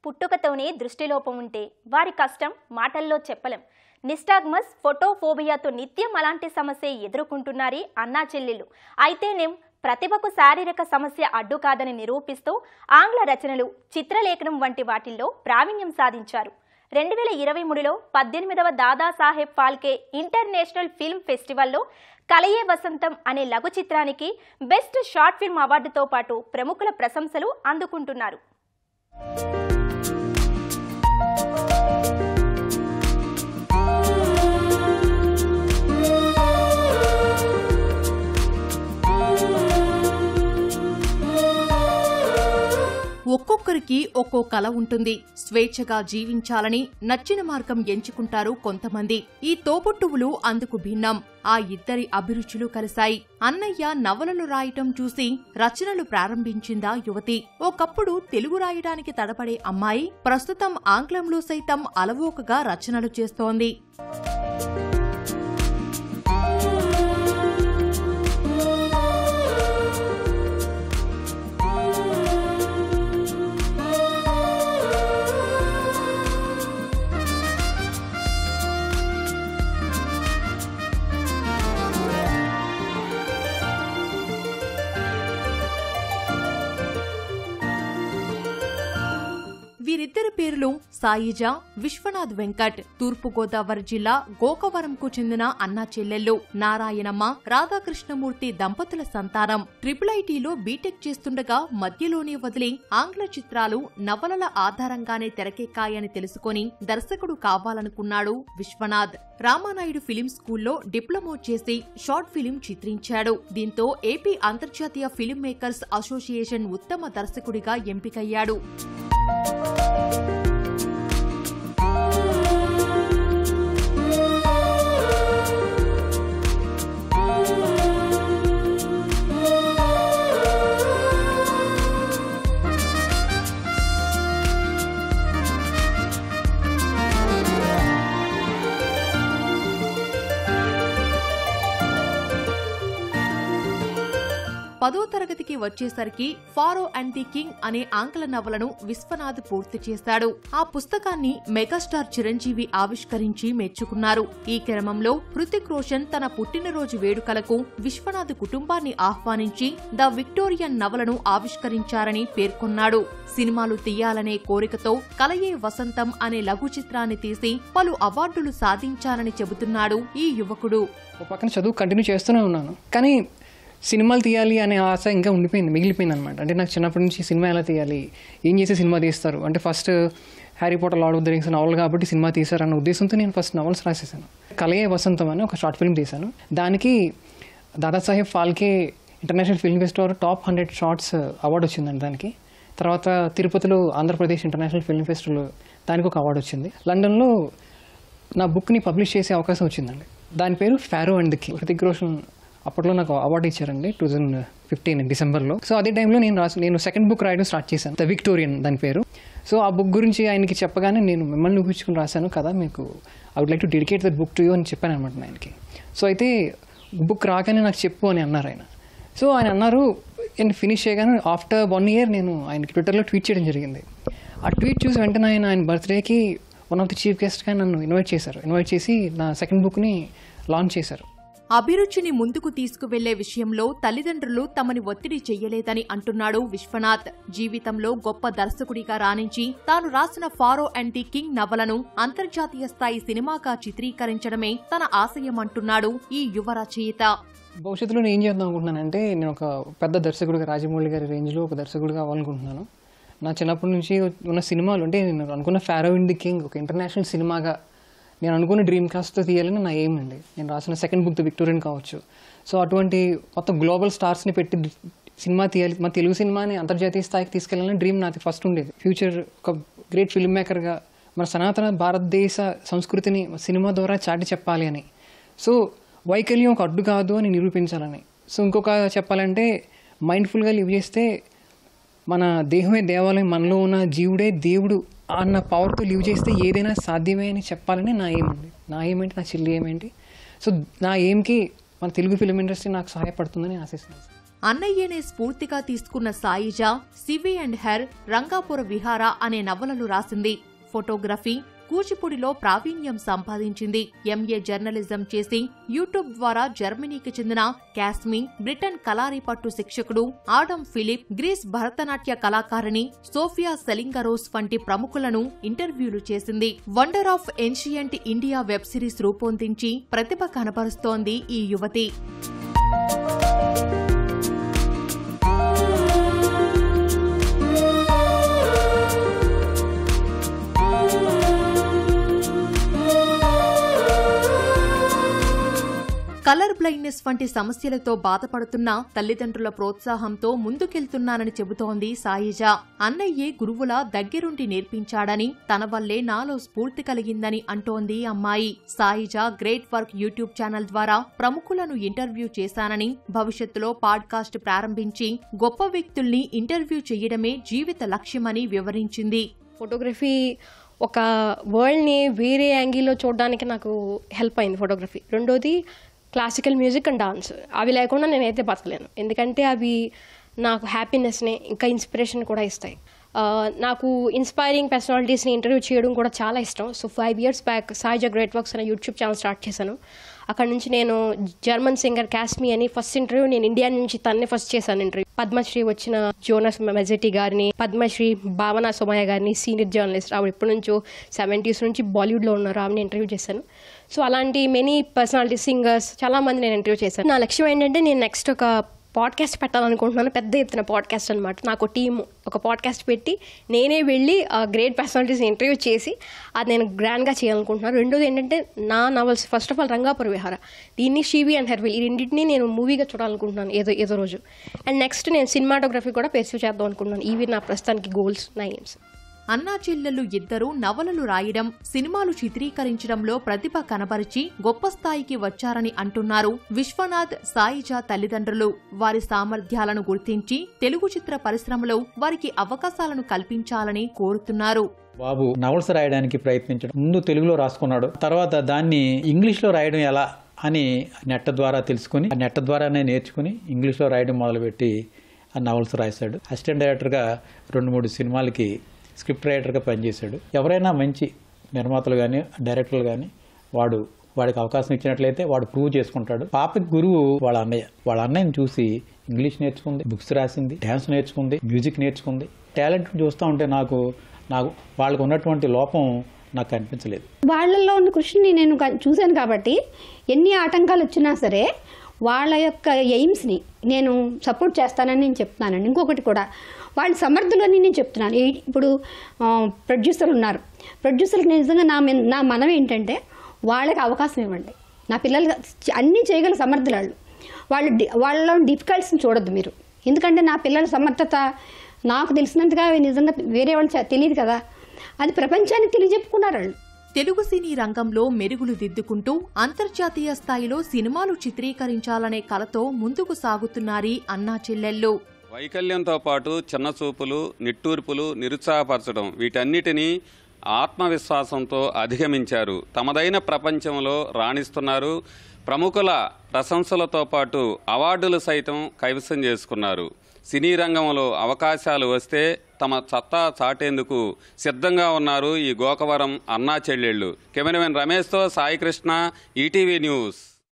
పుట్టుకతోనే దృష్టిలోపం ఉంటే వారి కష్టం మాటల్లో చెప్పలేం. నిస్టాగ్మస్, ఫోటోఫోబియాతో నిత్యం అలాంటి సమస్య ఎదుర్కొంటున్నారీ అన్నా చెల్లెళ్ళు. అయితేనేం ప్రతిభకు శారీరక సమస్య అడ్డు కాదని నిరూపిస్తూ ఆంగ్ల రచనలు, చిత్రలేఖనం వంటి వాటిల్లో ప్రావీణ్యం సాధించారు. 2023లో 18వ దాదాసాహెబ్ ఫాల్కే ఇంటర్నేషనల్ ఫిల్మ్ ఫెస్టివల్లో కలయే వసంతం అనే లఘు చిత్రానికి బెస్ట్ షార్ట్ ఫిల్మ్ అవార్డుతో పాటు ప్రముఖుల ప్రశంసలు అందుకుంటున్నారు. ఒక్కొక్కరికి ఒక్కో కల ఉంటుంది. స్వేచ్ఛగా జీవించాలని నచ్చిన మార్గం ఎంచుకుంటారు కొంతమంది. ఈ తోబుట్టువులు అందుకు భిన్నం. ఆ ఇద్దరి అభిరుచులు కలిశాయి. అన్నయ్య నవలలు రాయటం చూసి రచనలు ప్రారంభించిందా యువతి. ఒకప్పుడు తెలుగు రాయడానికి తడపడే అమ్మాయి ప్రస్తుతం ఆంగ్లంలో సైతం అలవోకగా రచనలు చేస్తోంది. వీరిద్దరి పేర్లు సాయిజ, విశ్వనాథ్ వెంకట్. తూర్పుగోదావరి జిల్లా గోకవరంకు చెందిన అన్నా చెల్లెళ్ళు. నారాయణమ్మ, రాధాకృష్ణమూర్తి దంపతుల సంతానం. IIITలో బీటెక్ చేస్తుండగా మధ్యలోనే వదిలి ఆంగ్ల చిత్రాలు, నవలల ఆధారంగానే తెరకెక్కాయని తెలుసుకుని దర్శకుడు కావాలనుకున్నాడు విశ్వనాథ్. రామానాయుడు ఫిలిం స్కూల్లో డిప్లొమా చేసి షార్ట్ ఫిలిం చిత్రించాడు. దీంతో ఏపీ అంతర్జాతీయ ఫిలిం మేకర్స్ అసోసియేషన్ ఉత్తమ దర్శకుడిగా ఎంపికయ్యాడు. పదో తరగతికి వచ్చేసరికి ఫారో అండ్ ది కింగ్ అనే ఆంగ్ల నవలను విశ్వనాథ్ పూర్తి చేశాడు. ఆ పుస్తకాన్ని మెగాస్టార్ చిరంజీవి ఆవిష్కరించి మెచ్చుకున్నారు. ఈ క్రమంలో హృతిక్ రోషన్ తన పుట్టినరోజు వేడుకలకు విశ్వనాథ్ కుటుంబాన్ని ఆహ్వానించి ద విక్టోరియన్ నవలను ఆవిష్కరించారని పేర్కొన్నాడు. సినిమాలు తీయాలనే కోరికతో కలయే వసంతం అనే లఘు చిత్రాన్ని తీసి పలు అవార్డులు సాధించాలని చెబుతున్నాడు ఈ యువకుడు. పక్కన చదువు కంటిన్యూ చేస్తూనే ఉన్నాను, కానీ సినిమాలు తీయాలి అనే ఆశ ఇంకా మిగిలిపోయింది అనమాట. అంటే నాకు చిన్నప్పటి నుంచి సినిమా ఎలా తీయాలి, ఏం చేసి సినిమా తీస్తారు అంటే first Harry Potter, Lord of the Rings novel కాబట్టి సినిమా తీశారన్న ఉద్దేశంతో నేను ఫస్ట్ నవల్స్ రాసేసాను. కలయే వసంతం అని ఒక షార్ట్ ఫిల్మ్ తీశాను. దానికి Dadasaheb Phalke international film festival top 100 shorts award వచ్చిందండి దానికి. తర్వాత తిరుపతిలో ఆంధ్రప్రదేశ్ ఇంటర్నేషనల్ ఫిల్మ్ ఫెస్టివల్ దానికి ఒక అవార్డు వచ్చింది. లండన్లో నా బుక్ని పబ్లిష్ చేసే అవకాశం వచ్చిందండి. దాని పేరు Pharaoh and the king. Hrithik Roshan అప్పట్లో నాకు అవార్డు ఇచ్చారండి 2015 డిసెంబర్లో. సో అదే టైంలో నేను సెకండ్ బుక్ రాయడం స్టార్ట్ చేశాను, ద విక్టోరియన్ దాని పేరు. సో ఆ బుక్ గురించి ఆయనకి చెప్పగానే నేను మిమ్మల్ని ఊహించుకుని రాశాను కదా, మీకు I would like to dedicate that book to you అని చెప్పాను అనమాట ఆయనకి. సో అయితే బుక్ రాగానే నాకు చెప్పు అని అన్నారు ఆయన. సో ఆయన అన్నారు, నేను ఫినిష్ చేయగానే ఆఫ్టర్ 1 year నేను ఆయనకి ట్విట్టర్లో ట్వీట్ చేయడం జరిగింది. ఆ ట్వీట్ చూసి వెంటనే ఆయన బర్త్డేకి వన్ ఆఫ్ ది చీఫ్ గెస్ట్గా నన్ను ఇన్వైట్ చేసి నా సెకండ్ బుక్ని లాంచ్ చేశారు. అభిరుచిని ముందుకు తీసుకువెళ్లే విషయంలో తల్లిదండ్రులు తమని ఒత్తిడి చెయ్యలేదని అంటున్నాడు విశ్వనాథ్. జీవితంలో గొప్ప దర్శకుడిగా రాణించి తాను రాసిన ఫారో అండ్ ది కింగ్ నవలను అంతర్జాతీయ స్థాయి సినిమాగా చిత్రీకరించడమే తన ఆశయమంటున్నాడు ఈ యువ రచయిత. భవిష్యత్తులో నేను ఏం చేద్దాం అనుకుంటున్నానంటే, నేను ఒక పెద్ద దర్శకుడిగా, రాజమౌళి గారి రేంజ్లో ఒక దర్శకుడిగా అవ్వాలనుకుంటున్నాను. నా చిన్నప్పటి నుంచి ఉన్న సినిమాలు అంటే నేను అనుకున్న ఫారో అండ్ ది కింగ్ ఒక ఇంటర్నేషనల్ సినిమాగా నేను అనుకున్న డ్రీమ్ కాస్ట్తో తీయాలని నా ఎయిమ్ అండి. నేను రాసిన సెకండ్ బుక్ ద విక్టోరియన్ కావచ్చు. సో అటువంటి మొత్తం గ్లోబల్ స్టార్స్ని పెట్టి సినిమా తీయాలి, మా తెలుగు సినిమాని అంతర్జాతీయ స్థాయికి తీసుకెళ్ళాలని డ్రీమ్ నాది ఫస్ట్ ఉండేది. ఫ్యూచర్ ఒక గ్రేట్ ఫిల్మ్ మేకర్గా మన సనాతన భారతదేశ సంస్కృతిని సినిమా ద్వారా చాటి చెప్పాలి అని. సో వైకల్యం ఒక అడ్డు కాదు అని నిరూపించాలని. సో ఇంకొక చెప్పాలంటే, మైండ్ఫుల్గా లివ్ చేస్తే మన దేహమే దేవాలయం, మనలో ఉన్న జీవుడే దేవుడు అన్న పవర్తో లివ్ చేస్తే ఏదైనా సాధ్యమే అని చెప్పాలని నా ఎయిమ్ అండి. నా ఎయిమ్ ఏంటి, నా చెల్లి ఏమేంటి. సో నా ఎయిమ్కి మన తెలుగు ఫిలిం ఇండస్ట్రీ నాకు సహాయపడుతుందని ఆశిస్తున్నాను. అన్నయ్యనే స్ఫూర్తిగా తీసుకున్న సాయిజా సివి అండ్ హెర్, రంగాపుర విహార అనే నవలలు రాసింది. ఫోటోగ్రఫీ, కూచిపూడిలో ప్రావీణ్యం సంపాదించింది. ఎంఏ జర్నలిజం చేసి యూట్యూబ్ ద్వారా జర్మనీకి చెందిన కాస్మి, బ్రిటన్ కలారిపట్టు శిక్షకుడు ఆడమ్ ఫిలిప్, గ్రీస్ భరతనాట్య కళాకారిణి సోఫియా సెలింగరోస్ వంటి ప్రముఖులను ఇంటర్వ్యూలు చేసింది. Wonder of ancient India web series రూపొందించి ప్రతిభ కనబరుస్తోంది ఈ యువతి. కలర్ బ్లైండ్నెస్ వంటి సమస్యలతో బాధపడుతున్న తల్లిదండ్రుల ప్రోత్సాహంతో ముందుకెళ్తున్నానని చెబుతోంది సాయిజా. అన్నయ్యే గురువులా దగ్గరుండి నేర్పించాడని, తన వల్లే నాలో స్ఫూర్తి కలిగిందని అంటోంది అమ్మాయి. సాయిజా గ్రేట్ వర్క్ యూట్యూబ్ ఛానల్ ద్వారా ప్రముఖులను ఇంటర్వ్యూ చేశానని, భవిష్యత్తులో పాడ్కాస్ట్ ప్రారంభించి గొప్ప వ్యక్తుల్ని ఇంటర్వ్యూ చేయడమే జీవిత లక్ష్యమని వివరించింది. ఫోటోగ్రఫీ ఒక వరల్డ్ని వేరే యాంగిల్లో చూడడానికి నాకు హెల్ప్ అయింది ఫోటోగ్రఫీ. రెండోది క్లాసికల్ మ్యూజిక్ అండ్ డాన్స్. అవి లేకుండా నేనైతే బతకలేను, ఎందుకంటే అవి నాకు హ్యాపీనెస్ని ఇంకా ఇన్స్పిరేషన్ కూడా ఇస్తాయి. నాకు ఇన్స్పైరింగ్ పర్సనాలిటీస్ని ఇంటర్వ్యూ చేయడం కూడా చాలా ఇష్టం. So 5 years back Saija great works అనే యూట్యూబ్ ఛానల్ స్టార్ట్ చేశాను. అక్కడ నుంచి నేను జర్మన్ సింగర్ కాస్మి అని ఫస్ట్ ఇంటర్వ్యూ నేను ఇండియా నుంచి తన్నే ఫస్ట్ చేశాను ఇంటర్వ్యూ. పద్మశ్రీ వచ్చిన జోనస్ మెజెటీ గారిని, పద్మశ్రీ భావన సోమయ్య గారిని, సీనియర్ జర్నలిస్ట్, ఆవిడ ఎప్పటి నుంచో 70s నుంచి బాలీవుడ్లో ఉన్నారు, ఆవిడని ఇంటర్వ్యూ చేశాను. సో అలాంటి మెనీ పర్సనాలిటీ సింగర్స్ చాలా మంది నేను ఇంటర్వ్యూ చేశాను. నా లక్ష్యం ఏంటంటే నేను నెక్స్ట్ ఒక పాడ్కాస్ట్ పెట్టాలనుకుంటున్నాను, పెద్ద ఎత్తున పాడ్కాస్ట్ అనమాట. నాకు టీమ్ ఒక పాడ్కాస్ట్ పెట్టి నేనే వెళ్ళి గ్రేట్ పర్సనాలిటీస్ ఇంటర్వ్యూ చేసి అది నేను గ్రాండ్గా చేయాలనుకుంటున్నాను. రెండోది ఏంటంటే నా నవల్స్, ఫస్ట్ ఆఫ్ ఆల్ రంగాపుర విహార, దీన్ని షీవి అండ్ హెర్విల్, ఈ రెండింటినీ నేను మూవీగా చూడాలనుకుంటున్నాను ఏదో రోజు. అండ్ నెక్స్ట్ నేను సినిమాటోగ్రఫీ కూడా పర్స్యూ చేద్దాం అనుకుంటున్నాను. ఇవి నా ప్రస్తుతానికి గోల్స్, నా ఎయిమ్స్. అన్నా చెల్లెళ్ళు ఇద్దరూ నవలలు రాయడం, సినిమాలు చిత్రీకరించడంలో ప్రతిభ కనబరిచి గొప్ప స్థాయికి వచ్చారని అంటున్నారు విశ్వనాథ్, సాయిజా తల్లిదండ్రులు. వారి సామర్థ్యాలను గుర్తించి తెలుగు చిత్ర పరిశ్రమలో వారికి అవకాశాలను కల్పించాలని కోరుతున్నారు. బాబు నవల్స్ రాయడానికి ప్రయత్నించడం, ముందు తెలుగులో రాసుకున్నాడు, తర్వాత దాన్ని ఇంగ్లీష్లో రాయడం ఎలా అని నెట్ ద్వారా తెలుసుకుని, ఆ నెట్ ద్వారానే నేర్చుకుని ఇంగ్లీష్లో రాయడం మొదలుపెట్టి ఆ నవల్స్ రాశాడు. అసిస్టెంట్ డైరెక్టర్గా 2-3 సినిమాలకి స్క్రిప్ట్ రైటర్గా పనిచేశాడు. ఎవరైనా మంచి నిర్మాతలు కానీ డైరెక్టర్లు కానీ వాడికి అవకాశం ఇచ్చినట్లయితే వాడు ప్రూవ్ చేసుకుంటాడు. పాపకి గురువు వాళ్ళ అన్నయ్య. వాళ్ళ అన్నయ్యని చూసి ఇంగ్లీష్ నేర్చుకుంది, బుక్స్ రాసింది, డ్యాన్స్ నేర్చుకుంది, మ్యూజిక్ నేర్చుకుంది. టాలెంట్ చూస్తూ ఉంటే నాకు వాళ్ళకు ఉన్నటువంటి లోపం నాకు కనిపించలేదు. వాళ్ళల్లో ఉన్న కృషిని నేను చూశాను కాబట్టి ఎన్ని ఆటంకాలు వచ్చినా సరే వాళ్ళ యొక్క ఎయిమ్స్ని నేను సపోర్ట్ చేస్తానని నేను చెప్తున్నానండి. ఇంకొకటి కూడా వాళ్ళ సమర్థులని నేను చెప్తున్నాను. ఇప్పుడు ప్రొడ్యూసర్ ఉన్నారు, ప్రొడ్యూసర్కి నిజంగా నా మనం ఏంటంటే వాళ్ళకి అవకాశం ఇవ్వండి. నా పిల్లలు అన్నీ చేయగల సమర్థులు వాళ్ళలో డిఫికల్ట్స్ని చూడొద్దు మీరు, ఎందుకంటే నా పిల్లల సమర్థత నాకు తెలిసినంతగా నిజంగా వేరే వాళ్ళు తెలియదు కదా, అది ప్రపంచానికి తెలియజెప్పుకున్నారు వాళ్ళు. తెలుగు సినీ రంగంలో మెరుగులు దిద్దుకుంటూ అంతర్జాతీయ స్థాయిలో సినిమాలు చిత్రీకరించాలనే కలతో ముందుకు సాగుతున్నారీ అన్నా చెల్లెళ్ళు. వైకల్యంతో పాటు చిన్నచూపులు, నిట్టూర్పులు, నిరుత్సాహపరచడం వీటన్నిటినీ ఆత్మవిశ్వాసంతో అధిగమించారు. తమదైన ప్రపంచంలో రాణిస్తున్నారు. ప్రముఖుల ప్రశంసలతో పాటు అవార్డులు సైతం కైవసం చేసుకున్నారు. సినీ రంగంలో అవకాశాలు వస్తే తమ సత్తా చాటేందుకు సిద్ధంగా ఉన్నారు ఈ గోకవరం అన్నా చెల్లెళ్ళు. కెమెరామెన్ రమేష్తో సాయి కృష్ణ, ఈటీవీ న్యూస్.